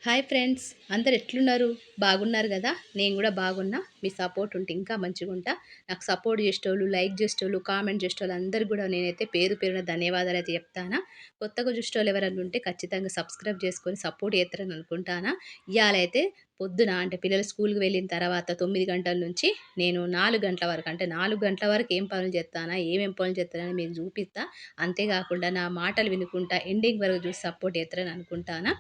Hi friends, అందరు ఎట్లున్నారు? బాగున్నారు కదా? నేను కూడా బాగున్నా. మీ సపోర్ట్ ఉంటే ఇంకా మంచిగుంటా. నాకు సపోర్ట్ చేసేటోళ్ళు, లైక్ చేసేటోళ్ళు, కామెంట్ చేసేటోళ్ళు అందరికి కూడా నేనైతే పేరు పేరున ధన్యవాదాలైతే చెప్తానా. కొత్తగా చూసేటోళ్ళు ఎవరైనా ఉంటే ఖచ్చితంగా సబ్స్క్రైబ్ చేసుకొని సపోర్ట్ చేస్తారని అనుకుంటానా. ఇయాలైతే పొద్దున అంటే పిల్లలు స్కూల్‌కి వెళ్ళిన తర్వాత 9 గంటల నుంచి నేను 4 గంటల వరకు అంటే 4 గంటల వరకు ఏం పనులు చేత్తానా, ఏమేం పనులు చేత్తానని మీకు చూపిత్తా. అంతేకాకుండా నా మాటలు వినుకుంటా ఎండింగ్ వరకు చూసి సపోర్ట్ చేస్తారని అనుకుంటానా.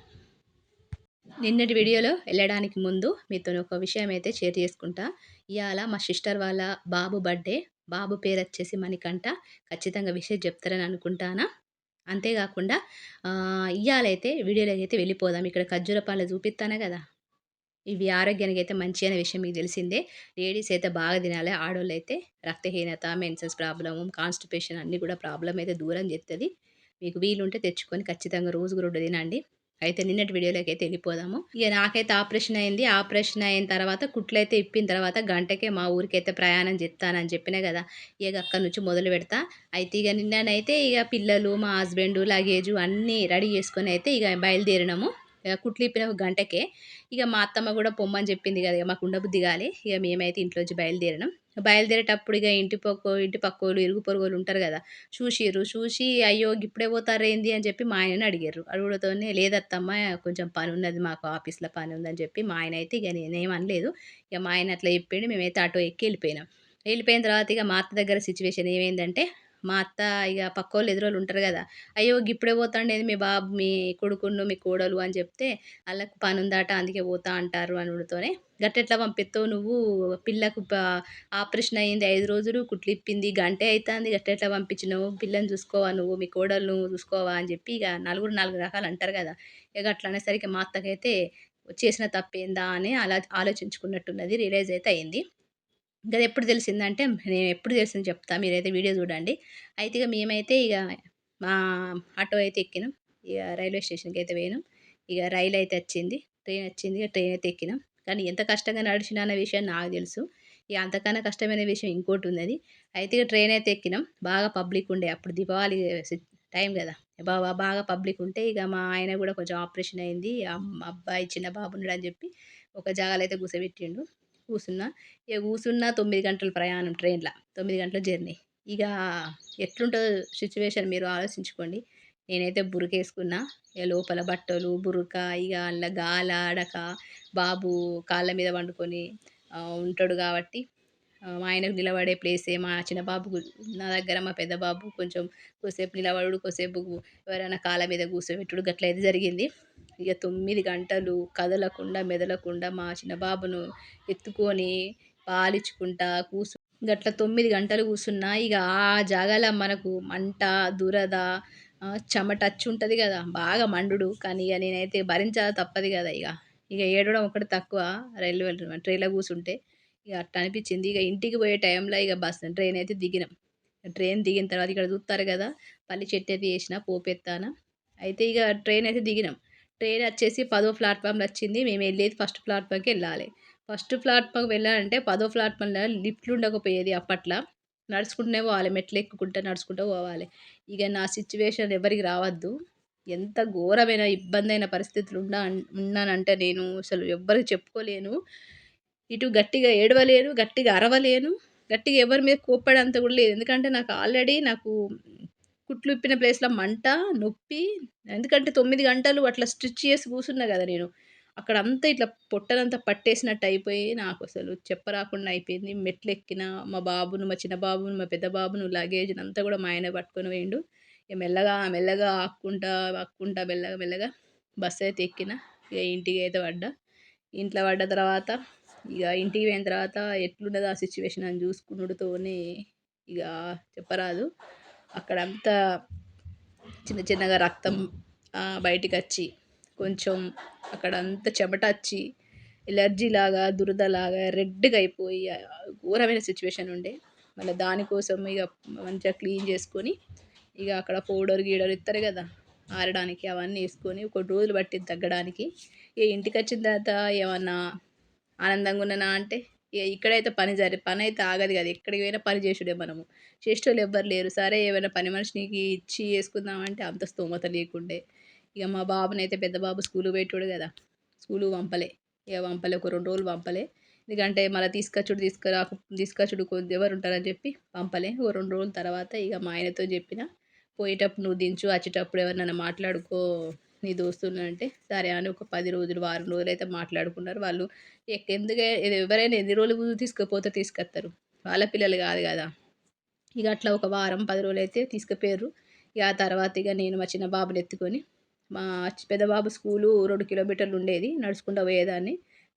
నిన్నటి వీడియోలో వెళ్ళడానికి ముందు మీతోని ఒక విషయం అయితే షేర్ చేసుకుంటా. ఇయాల మా సిస్టర్ వాళ్ళ బాబు బర్త్‌డే. బాబు పేరొచ్చేసి మణికంఠ. ఖచ్చితంగా విషెస్ చెప్తారని అనుకుంటానా. అంతేగాకుండా ఇయ్యాలైతే వీడియోలోకైతే వెళ్ళిపోదాం. ఇక్కడ ఖర్జూర పండ్లు చూపిత్తానా గదా! ఇవి ఆరోగ్యానికైతే మంచి అనే విషయం మీకు తెలిసిందే. లేడీస్ అయితే బాగా తినాలి. ఆడోళ్ళైతే రక్తహీనత, మెన్సెన్స్ ప్రాబ్లము, కాన్‌స్టిపేషన్ అన్నీ కూడా ప్రాబ్లమ్ అయితే దూరం చేత్తది. మీకు వీలుంటే తెచ్చుకొని ఖచ్చితంగా రోజుకు 2 తినండి. అయితే నిన్నటి వీడియోలోకైతే వెళ్ళిపోదాము. ఇగ నాకైతే ఆపరేషన్ అయింది. ఆపరేషన్ అయిన తర్వాత కుట్లయితే ఇప్పిన తర్వాత గంటకే మా ఊరికైతే ప్రయాణం జేత్తానని చెప్పినా గదా! ఇగ అక్కడి నుంచి మొదలు పెడతా. అయితే ఇగ నిన్ననైతే ఇగ పిల్లలు, మా హస్బెండు, లగేజు అన్నీ రెడీ చేసుకొనైతే ఇగ బయలుదేరినాము. కుట్లిప్పిన ఒక గంటకే. ఇగ మా అత్తమ్మ గూడా పొమ్మని చెప్పింది గదా! ఇగ మాకు ఉండబుద్ధి గాలే. ఇగ మేమైతే ఇంట్లోంచి బయలుదేరినాం. బయలుదేరేటప్పుడు ఇగ ఇంటి పక్కోళ్ళు, ఇరుగు పొరుగోళ్ళు ఉంటారు గదా! చూషిర్రు. చూషి "అయ్యో! గిప్పుడే పోతారేంది" అని చెప్పి మా ఆయనని అడిగిర్రు. అడుగుడుతోనే "లేదత్తమ్మ కొంచెం పనున్నది మాకు ఆఫీస్‌లో పనుందని" చెప్పి మా ఆయనయితే ఇగ నేనేం అనలేదు. ఇగ మా ఆయన అట్లా చెప్పిండు. మేమైతే ఆటో ఎక్కి ఎళ్ళిపోయినాం. ఎళ్ళిపోయిన తర్వాత ఇగ మా అత్త దగ్గర సిచ్యువేషన్ ఏమైందంటే, మా అత్త ఇగ పక్కోళ్ళు ఎదురోళ్ళు ఉంటారు గదా! "అయ్యో! గిప్పుడే పోతాండేంది మీ బాబు మీ కొడుకును, మీ కోడలు" అని చెప్తే, "ఆళ్ళకు పనుందట అందుకే పోతా అంటార్రు" అనుడుతోనే, "గట్టెట్లా పంపిత్తవు నువ్వు పిల్లకు ఆపరేషన్ అయింది 5 రోజులు, కుట్లిప్పింది గంటే అయితాంది. గట్టెట్లా పంపించినవు? పిల్లని చూసుకోవా నువ్వు? మీ కోడలు నువ్వు చూసుకోవా?" అని చెప్పి ఇగ నలుగురు 4 రకాలు అంటారు గదా! ఇగ అట్లా అనేసరికి మా అత్తకైతే చేసిన తప్పేందా అని అలా ఆలోచించుకున్నట్టున్నది. రియలైజ్ అయితే అయింది. గదెప్పుడు తెలిసిందంటే, నేనెప్పుడు తెలిసింది చెప్తా. మీరైతే వీడియో చూడండి. అయితే ఇగ మేమైతే ఇగ మా ఆటో అయితే ఎక్కినాం. ఇగ రైల్వే స్టేషన్‌కైతే పోయినాం. ఇగ రైలయితే వచ్చింది. ట్రైనొచ్చింది. ఇగ ట్రైన్ అయితే ఎక్కినాం. కానీ ఎంత కష్టంగా నడిచినా అన్న విషయం నాకు తెలుసు. ఇగ అంతకన్నా కష్టమైన విషయం ఇంకోటున్నది. అయితే ఇగ ట్రైన్ అయితే ఎక్కినాం. బాగా పబ్లిక్ ఉండే. అప్పుడు దీపావళి సి టైం గదా! బాగా పబ్లిక్ ఉంటే ఇగ మా ఆయన గూడా కొంచెం ఆపరేషన్ అయింది. అబ్బాయి చిన్న బాబు ఉన్నాడని జెప్పి ఒక జాగాలో అయితే కూసోబెట్టిండు. కూసున్నా. ఇగ కూసున్నా 9 గంటల ప్రయాణం ట్రైన్‌ల. 9 గంటల జర్నీ. ఇగ ఎట్లుంటదో సిట్యుయేషన్ మీరు ఆలోచించుకోండి. నేనైతే బురకేసుకున్నా. ఇగ లోపల బట్టలు, బురక ఇగ అందుల గాలాడక బాబు కాళ్ళ మీద పండుకొని ఉంటాడు గాబట్టి మా ఆయనకు నిలబడే ప్లేసే మా చిన్న బాబుకు నా దగ్గర మా పెద్ద బాబు కొంచెం కొద్దిసేపు నిలబడుడు, కొద్దిసేపు ఎవరైనా కాళ్ళ మీద కూసోబెట్టుడు గట్లయితే జరిగింది. ఇగ 9 గంటలు కదలకుండా, మెదలకుండా మా చిన్న బాబును ఎత్తుకొని పాలిచ్చుకుంటా గట్ల 9 గంటలు కూసున్నా. ఇగ ఆ జాగాల మనకు మంట, దురద, చెమట అచ్చుంటది గదా! బాగా మండుడు. కానీ ఇగ నేనైతే భరించాలి తప్పదు గదా ఇగ. ఇగ ఏడవడం ఒక్కటి తక్కువ ట్రైన్‌లో కూసుంటే. ఇగ అట్లా అనిపిచ్చింది. ఇగ ఇంటికి పోయే టైంలో ఇగ ట్రైన్ అయితే దిగినాం. ట్రైన్ దిగిన తర్వాత ఇక్కడ చూత్తారు గదా! పల్లి చట్నీ అయితే చేసినా, పోపెత్తానా. అయితే ఇగ ట్రైన్ అయితే దిగినాం. ట్రైన్ వచ్చేసి 10వ ప్లాట్‌ఫార్మ్‌లో వచ్చింది. మేమెళ్ళేది ఫస్ట్ ప్లాట్‌ఫార్మ్‌కెళ్ళాలి. ఫస్ట్ ప్లాట్‌ఫార్మ్‌కి వెళ్ళాలంటే 10వ ప్లాట్‌ఫార్మ్‌లో లిఫ్ట్‌లు ఉండకపోయేది అప్పట్ల. నడుచుకుంటూనే పోవాలి. మెట్లెక్కుకుంటా నడుచుకుంటూ పోవాలి. ఇగ నా సిట్యుయేషన్ ఎవరికీ రావద్దు. ఎంత ఘోరమైన ఇబ్బందైన పరిస్థితులు ఉన్నానంటే నేను అసలు ఎవ్వరికి చెప్పుకోలేను. ఇటు గట్టిగా ఏడవలేను, గట్టిగా అరవలేను, గట్టిగా ఎవరి మీద కోప్పడేంత కూడా లేదు. ఎందుకంటే నాకు కుట్లు ఇప్పిన ప్లేస్‌లో మంట, నొప్పి. ఎందుకంటే 9 గంటలు అట్లా స్టిచ్ చేసి కూసున్నా గదా నేను. అక్కడంతా ఇట్లా పొట్టనంతా పట్టేసినట్టు అయిపోయి నాకసలు చెప్పరాకుండా అయిపోయింది. మెట్లెక్కిన మా బాబును, మా చిన్న బాబును, మా పెద్ద బాబును, లగేజ్‌నంతా గూడా మా ఆయనే పట్టుకొని పోయిండు. ఇగ మెల్లగా, మెల్లగా ఆక్కుంటా మెల్లగా, మెల్లగా బస్సయితే ఎక్కిన. ఇగ ఇంటికైతే పడ్డా. ఇంట్లో పడ్డ తర్వాత ఇగ ఇంటికి పోయిన తర్వాత ఎట్లున్నదో ఆ సిట్యుయేషన్ అని చూసుకునుడుతోనే ఇగ చెప్పరాదు. అక్కడంతా చిన్న చిన్నగా రక్తం బయటికచ్చి, కొంచెం అక్కడంతా చెమటచ్చి, ఎలర్జీలాగా, దురదలాగా రెడ్‌గా అయిపోయి ఘోరమైన సిట్యుయేషన్ ఉండే. మళ్ళా దానికోసం ఇగ మంచిగా క్లీన్ చేసుకొని, ఇగ అక్కడ పౌడర్, గీడర్ ఇత్తరు గదా! ఆరడానికి అవన్నీ ఏసుకొని కొన్ని రోజులు పట్టింది తగ్గడానికి. ఇగ ఇంటికొచ్చిన తర్వాత ఏమన్నా ఆనందంగా ఉన్నానా అంటే, ఇగ ఇక్కడైతే పనైతే ఆగదు గదా! ఎక్కడికి పోయినా పని చేసుడే మనము. చేసేటోళ్ళు ఎవ్వరు లేరు. సరే ఏమైనా పని మనిషినికి ఇచ్చి చేసుకుందామంటే అంత స్తోమత లేకుండే. ఇగ మా బాబునైతే పెద్ద బాబు స్కూలుకి పోయేటోడు గదా! స్కూలుకి పంపలే. ఇక పంపలే. ఒక 2 రోజులు పంపలే. ఎందుకంటే మళ్ళా తీసుకొచ్చుడు ఎవరుంటారని చెప్పి పంపలే. ఓ 2 రోజుల తర్వాత ఇక మా ఆయనతో చెప్పిన, "పోయేటప్పుడు నువ్వు దించు, వచ్చేటప్పుడు ఎవరినైనా మాట్లాడుకో నీ దోస్తుల్నంటే" సరే అని ఒక 10 రోజులు, వారం రోజులైతే మాట్లాడుకున్నారు. వాళ్ళు ఎవరైనా ఎన్ని రోజులు తీసుకపోతే తీసుకొత్తరు. వాళ్ళ పిల్లలు కాదు కదా! ఇక అట్లా ఒక వారం, 10 రోజులైతే తీసుకుపోయిర్రు. ఇక ఆ తర్వాత ఇక నేను మా చిన్న బాబునెత్తుకొని మా పెద్ద బాబు స్కూలు 2 కిలోమీటర్లు ఉండేది. నడుచుకుంటా పోయేదాన్ని.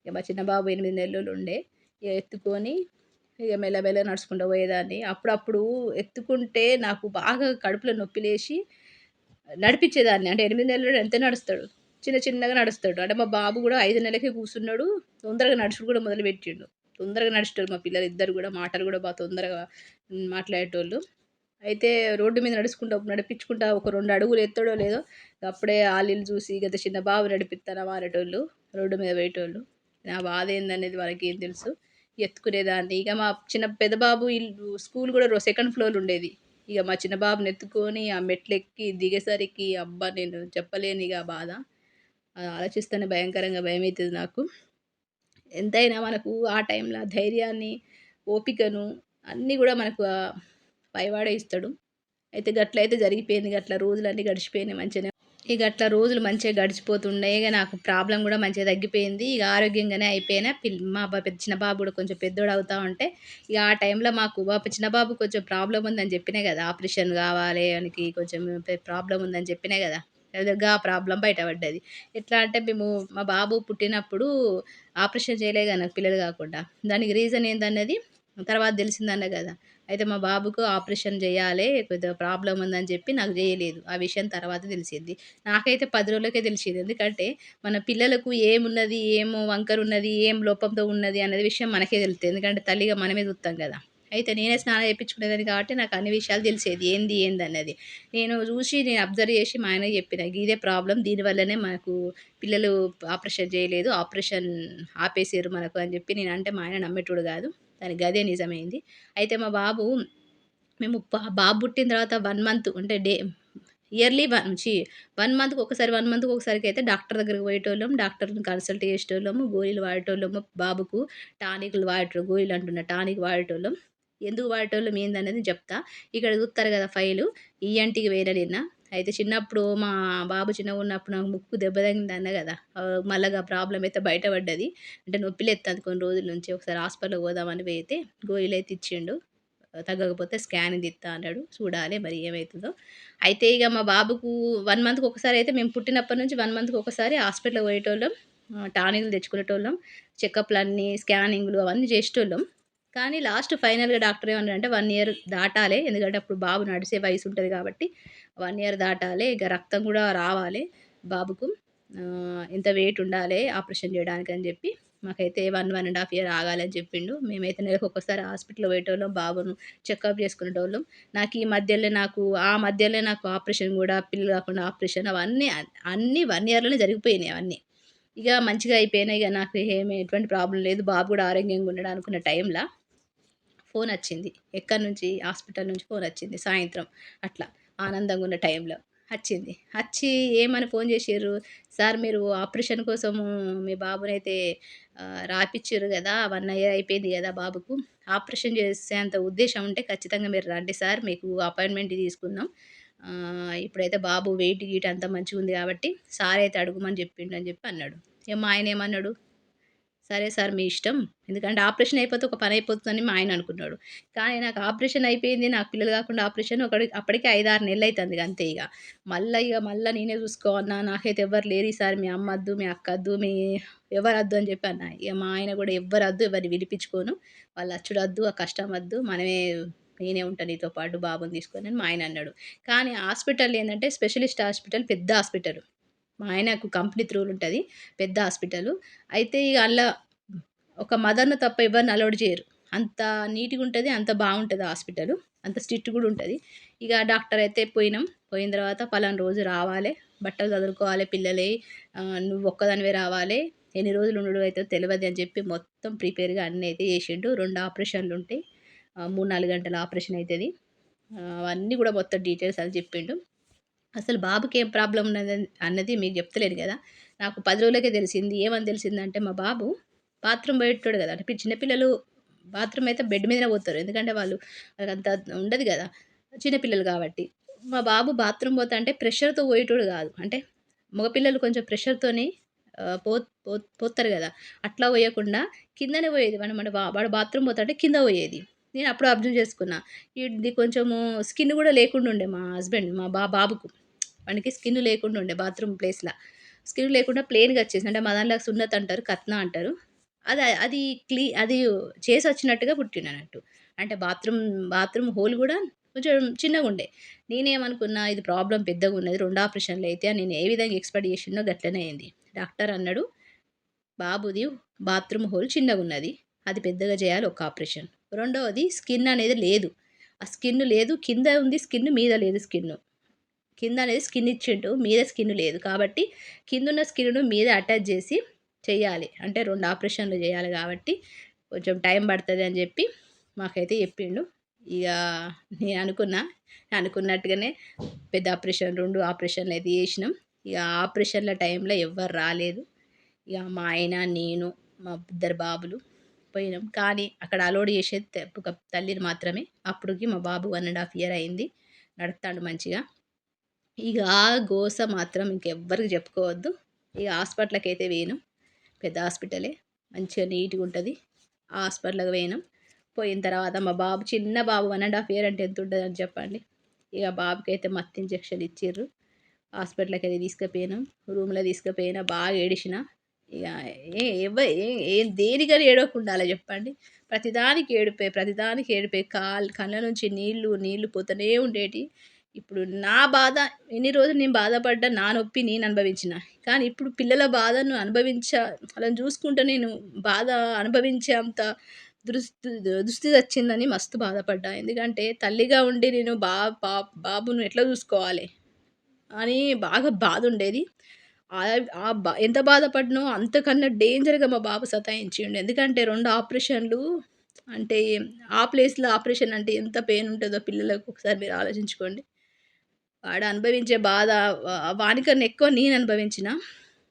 ఇక మా చిన్న బాబు 8 నెలలు ఉండే. ఇక ఎత్తుకొని ఇక మెల్లమెల్లగా నడుచుకుంటూ పోయేదాన్ని. అప్పుడప్పుడు ఎత్తుకుంటే నాకు బాగా కడుపులో నొప్పి లేసి నడిపించేదాన్ని. అంటే 8 నెలలోడు ఎంత నడుస్తాడు? చిన్న చిన్నగా నడుస్తాడు. అంటే మా బాబు గూడా 5 నెలలకే కూసున్నాడు. తొందరగా నడుచుడు కూడా మొదలుపెట్టిండు. తొందరగా నడిచేటోళ్ళు మా పిల్లలిద్దరు గూడా. మాటలు గూడా తొందరగా మాట్లాడేటోళ్ళు. అయితే రోడ్డు మీద నడిపించుకుంటా ఒక 2 అడుగులు ఎత్తాడో లేదో అప్పుడే ఆళ్ళీళ్ళు చూసి గత చిన్న బాబు నడిపిత్తన్నావా అనేటోళ్ళు. రోడ్డు మీద పోయేటోళ్ళు. నా బాధ ఏందనేది వాళ్ళకేం తెలుసు. ఎత్తుకునేదాన్ని. ఇక మా పెద్ద బాబు స్కూల్ గూడా సెకండ్ ఫ్లోర్ ఉండేది. ఇక మా చిన్న బాబుని ఎత్తుకొని ఆ మెట్లెక్కి దిగేసరికి అబ్బా! నేను చెప్పలేనిగ ఆ బాధ. అది ఆలోచిస్తేనే భయంకరంగా భయమైతది నాకు. ఎంతైనా మనకు ఆ టైంలో ధైర్యాన్ని, ఓపికను అన్నీ గూడా మనకు పైవాడే ఇస్తడు. అయితే గట్లయితే జరిగిపోయింది. గట్ల రోజులన్నీ గడిచిపోయినాయి మంచిగనే. ఇక అట్లా రోజులు మంచిగా గడిచిపోతున్నాయి. ఇక నాకు ప్రాబ్లమ్ గూడా మంచిగా తగ్గిపోయింది. ఇక ఆరోగ్యంగానే అయిపోయినా. మా చిన్న బాబు గూడా కొంచెం పెద్దోడు అవుతా ఉంటే, ఇక ఆ టైంలో మాకు చిన్న బాబుకి కొంచెం ప్రాబ్లమ్ ఉందని చెప్పినా గదా! ఆపరేషన్ కావాలి ఆనికి కొంచెం ప్రాబ్లమ్ ఉందని చెప్పినా గదా! ఆ ప్రాబ్లమ్ బయటపడ్డది. ఎట్లా అంటే మా బాబు పుట్టినప్పుడు ఆపరేషన్ చేయలేగా నాకు పిల్లలు కాకుండా. దానికి రీజన్ ఏందన్నది తర్వాత తెలిసిందన్నా గదా! అయితే మా బాబుకు ఆపరేషన్ జేయాలే, కొద్దిగా ప్రాబ్లమ్ ఉందని జెప్పి నాకు జేయలేదు. ఆ విషయం తర్వాత తెలిసింది. నాకైతే 10 రోజులకే తెలిసింది. ఎందుకంటే, మన పిల్లలకు ఏమున్నది, వంకరున్నది, ఏం లోపంతో ఉన్నది అన్నది విషయం మనకే తెలుస్తది. ఎందుకంటే, తల్లిగా మనమే జూత్తాం గదా! అయితే నేనే స్నానం చేపించుకునేదాన్ని కాబట్టి నాకు అన్ని విషయాలు తెలిసేది. ఏందన్నది. నేను అబ్జర్వ్ చేసి మా ఆయనకి చెప్పిన. ఇదే ప్రాబ్లమ్ దీనివల్లనే మనకు పిల్లలు ఆపరేషన్ చేయలేదు. ఆపరేషన్ ఆపేసిర్రు మనకు అని చెప్పి నేనంటే మా ఆయన నమ్మేటోడు కాదు. దానికి గదే నిజమైంది. అయితే మా బాబు మేము బాబు పుట్టిన తర్వాత 1 మంత్ అంటే ఇయర్లీ 1 మంత్‌కి ఒకసారి, 1 మంత్‌కి ఒకసారికైతే డాక్టర్ దగ్గరికి పోయేటోళ్ళం. డాక్టర్‌ని కన్సల్ట్ చేసేటోళ్ళము. గోళీలు వాడేటోళ్ళము. బాబుకు గోళీలు అంటున్నా టానిక్ వాడేటోళ్ళం. ఎందుకు వాడేటోళ్ళం ఏందనేది చెప్తా. ఇక్కడ చూస్తారు కదా ఫైలు. ఈఎన్‌టీకి పోయిన నిన్న. అయితే చిన్నప్పుడు మా బాబు చిన్నగున్నప్పుడు నాకు ముక్కు దెబ్బ తగిలిందన్నా గదా! మళ్ళా ప్రాబ్లమ్ అయితే బయటపడ్డది. అంటే నొప్పి లేత్తంది కొన్ని రోజుల నుంచి. ఒకసారి హాస్పిటల్‌కి పోదామని పోయితే గోళీలైతే ఇచ్చిండు. తగ్గకపోతే స్కాన్ తీత్తా అన్నాడు. చూడాలి మరి ఏమైతదో. అయితే ఇగ మా బాబుకు 1 మంత్‌కి ఒకసారయితే మేము పుట్టినప్పటి నుంచి 1 మంత్‌కి ఒకసారి హాస్పిటల్‌కి పోయేటోళ్ళం. టానిక్‌లు తెచ్చుకునేటోళ్ళం. చెకప్‌లన్నీ, స్కానింగ్‌లు అవన్నీ చేసేటోళ్ళం. కానీ లాస్ట్ ఫైనల్‌గా డాక్టర్ ఏమన్నాడంటే 1 ఇయర్ దాటాలే. ఎందుకంటే అప్పుడు బాబు నడిసే వయసు ఉంటది కాబట్టి 1 ఇయర్ దాటాలే. ఇక రక్తం గూడా రావాలే బాబుకు. ఇంత వెయిట్ ఉండాలే ఆపరేషన్ చేయడానికని చెప్పి మాకైతే 1 ½ ఇయర్ ఆగాలని చెప్పిండు. మేమైతే నెలకొకసారి హాస్పిటల్‌కి పోయేటోళ్ళం. బాబును చెకప్ చేసుకునేటోళ్ళం. ఆ మధ్యలో నాకు ఆపరేషన్ గూడా పిల్లలు కాకుండా ఆపరేషన్ అన్నీ 1 ఇయర్‌లోనే జరిగిపోయినాయి అవన్నీ. ఇగ మంచిగా అయిపోయినాయి. ఇగ నాకు ఎటువంటి ప్రాబ్లమ్ లేదు. బాబు గూడా ఆరోగ్యంగా ఉన్నాడు అనుకున్న టైంల ఫోనొచ్చింది. ఎక్కడి నుంచి హాస్పిటల్ నుంచి ఫోనొచ్చింది సాయంత్రం అట్లా ఆనందంగా ఉన్న టైంలో. అచ్చి ఏమని ఫోన్ చేసిర్రు, "సార్ మీరు ఆపరేషన్ కోసము మీ బాబునైతే రాపిచ్చిర్రు గదా! 1 ఇయర్ అయిపోయింది గదా బాబుకు. ఆపరేషన్ చేసేంత ఉద్దేశ్యం ఉంటే ఖచ్చితంగా మీరు రండి సార్. మీకు అపాయింట్‌మెంట్ తీసుకుందాం. ఇప్పుడైతే బాబు వెయిట్ గీట్ అంతా మంచిగుంది కాబట్టి సార్ అయితే అడుగుమని చెప్పిండు" అని చెప్పి అన్నాడు. ఇగ మా ఆయనేమన్నాడు, సరే సార్ మీ ఇష్టం. ఎందుకంటే ఆపరేషన్ అయిపోతే ఒక పని అయిపోతుందని మా ఆయన అనుకున్నాడు. కానీ నాకు ఆపరేషన్ అయిపోయింది. నాకు పిల్లలు కాకుండా ఆపరేషన్ అప్పటికే 5, 6 నెలలు అయితుంది అంతే ఇగ. మళ్ళా నేనే చూసుకోవాలన్నా నాకైతే ఎవ్వరు లేరు ఈసారి మీ అమ్మొద్దు, మీ అక్కొద్దు, ఎవరొద్దు అని చెప్పి అన్నా. ఇగ మా ఆయన కూడా ఎవ్వరొద్దు ఎవరిని పిలిపించుకోను. వాళ్ళ అచ్చుడొద్దు, ఆ కష్టం వద్దు. నేనే ఉంటా నీతో పాటు బాబుని తీసుకొని అని మా ఆయన అన్నాడు. కానీ హాస్పిటల్ ఏందంటే స్పెషలిస్ట్ హాస్పిటల్ పెద్ద హాస్పిటల్. మా ఆయనకు కంపెనీ త్రూలో ఉంటది. పెద్ద హాస్పిటలు. అయితే ఇగ ఒక మదర్‌ని తప్ప ఎవరిని అలౌడ్ చేయరు. అంత నీట్‌గుంటది. అంత బావుంటది హాస్పిటలు. అంత స్ట్రిక్ట్ గూడా ఉంటది. ఇగ డాక్టర్ అయితే పోయినాం. పోయిన తర్వాత పలానా రోజు రావాలే. బట్టలు సదురుకోవాలే పిల్లలయి. నువ్వొక్కదానివే రావాలే. ఎన్ని రోజులు ఉండుడో అయితదో తెలవది అని చెప్పి మొత్తం ప్రిపేర్‌గా అన్నీ అయితే చేసిండు. 2 ఆపరేషన్‌లుంటాయి. 3, 4 గంటల ఆపరేషన్ అయితది. అవన్నీ గూడా మొత్తం డీటెయిల్స్ అని చెప్పిండు. అసలు బాబుకేం ప్రాబ్లమ్ అన్నది మీకు చెప్తలేను గదా! నాకు 10 రోజులకే తెలిసింది. ఏమని తెలిసిందంటే మా బాబు బాత్రూమ్ పోయేటోడు కదా! అంటే చిన్న పిల్లలు బాత్రూమ్ అయితే బెడ్ మీదనే పోతారు. ఎందుకంటే వాళ్ళకంత ఉండదు కదా! చిన్న పిల్లలు కాబట్టి. మా బాబు బాత్రూమ్ పోతాంటే ప్రెషర్‌తో పోయేటోడు కాదు. అంటే మగపిల్లలు కొంచెం ప్రెషర్‌తోని ఆహ్, పో పో పోస్తారు కదా! అట్లా పోయకుండా కిందనే పోయేది. వాడు బాత్రూమ్ పోతాంటే కింద పోయేది. నేను అప్పుడు అబ్జర్వ్ చేసుకున్నా. ఈడిది కొంచెము స్కిన్ కూడా లేకుండా ఉండే మా హస్బెండ్ మా బాబుకు. వానికి స్కిన్ లేకుండా ఉండే బాత్రూమ్ ప్లేస్‌ల. స్కిన్ లేకుండా ప్లెయిన్‌గా వచ్చేసింది. అంటే మా దాంట్లో సున్నత్ అంటారు, కత్నా అంటారు. అది అది చేసొచ్చినట్టుగా పుట్టిండన్నట్టు. అంటే బాత్రూమ్ హోల్ గూడా కొంచెం చిన్నగుండే. నేనేమనుకున్నా ఇది ప్రాబ్లమ్ పెద్దగున్నది. 2 ఆపరేషన్‌లయితే అని నేను ఏ విధంగా ఎక్స్‌పెక్ట్ చేసినో గట్లనే అయింది. డాక్టర్ అన్నాడు, "బాబుది బాత్రూమ్ హోల్ చిన్నగున్నది. అది పెద్దగా చేయాలి ఒక ఆపరేషన్. రెండోది స్కిన్ అనేది లేదు. ఆ స్కిన్ లేదు. కింద ఉంది స్కిన్, మీద లేదు స్కిన్." కిందనేది స్కిన్ ఇచ్చిండు. మీద స్కిన్ లేదు. కాబట్టి కిందున్న స్కిన్‌ను మీద అటాచ్ జేసి చెయ్యాలి. అంటే 2 ఆపరేషన్‌లు జేయాలి గాబట్టి కొంచెం టైం పడతది అని జెప్పి మాకైతే జెప్పిండు. ఇగ నేననుకున్నా, అనుకున్నట్టుగానే పెద్ద ఆపరేషన్ 2 ఆపరేషన్‌లయితే జేసినాం. ఇగ ఆపరేషన్‌ల టైంలో ఎవ్వరు రాలేదు. ఇగ మా ఆయన, నేను, మా ఇద్దరు బాబులు పోయినాం. కానీ అక్కడ అలౌడ్ జేసేది ఒక తల్లిని మాత్రమే. అప్పటికి మా బాబు 1 ½ ఇయర్ అయింది. నడుత్తాండు మంచిగా. ఇగ ఆ గోస మాత్రం ఇంకెవ్వరికి చెప్పుకోవద్దు. ఇగ హాస్పిటల్‌కైతే పోయినాం. పెద్ద హాస్పిటలే. మంచిగా నీట్‌గుంటది. ఆ హాస్పిటల్‌కి పోయినాం. పోయిన తర్వాత మా బాబు చిన్న బాబు 1 ½ ఇయర్ అంటే ఎంతుంటదని చెప్పండి. ఇగ బాబుకైతే మత్తు ఇంజెక్షన్ ఇచ్చిర్రు. హాస్పిటల్‌కైతే తీసుకుపోయినాం. రూమ్‌లో తీసుకుపోయినా బాగా ఏడిసిన. ఇగ ఏ ఎవ్వ ఏ ఏ దేనికని ఏడవకుండాల చెప్పండి. ప్రతిదానికి ఏడుపే. కళ్ళ నుంచి నీళ్లు పోతనే ఉండేటియి. ఇప్పుడు నా బాధ ఇన్ని రోజులు నేను బాధపడ్డ నా నొప్పి నేను అనుభవించిన. కానీ ఇప్పుడు పిల్లల బాధను వాళ్ళని చూసుకుంటే నేను బాధ అనుభవించే అంత దుస్థితి వచ్చిందని మస్తు బాధపడ్డా. ఎందుకంటే తల్లిగా ఉండి నేను బాబును ఎట్లా చూసుకోవాలి అని బాగా బాధుండేది. ఎంత బాధపడినో అంతకన్నా డేంజర్‌గా మా బాబు సతాయించిండు. ఎందుకంటే 2 ఆపరేషన్‌లు అంటే ఆ ప్లేస్‌లో ఆపరేషన్ అంటే ఎంత పెయిన్ ఉంటదో పిల్లలకు ఒకసారి మీరు ఆలోచించుకోండి. వాడు అనుభవించే బాధ వానికన్నా ఎక్కువ నేను అనుభవించిన.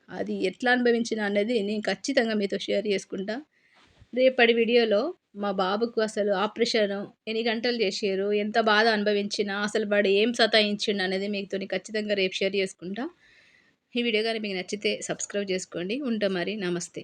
అది ఎట్లా అనుభవించిన అనేది నేను ఖచ్చితంగా మీతో షేర్ చేసుకుంటా. రేపటి వీడియోలో మా బాబుకు అసలు ఆపరేషను ఎన్ని గంటలు చేషిర్రు, ఎంత బాధ అనుభవించినా, అసలు వాడు ఏం సతాయించిండు అనేది మీతోని ఖచ్చితంగా రేపు షేర్ చేసుకుంటా. ఈ వీడియో గాని మీకు నచ్చితే సబ్స్క్రైబ్ చేసుకోండి. ఉంటా మరి. నమస్తే.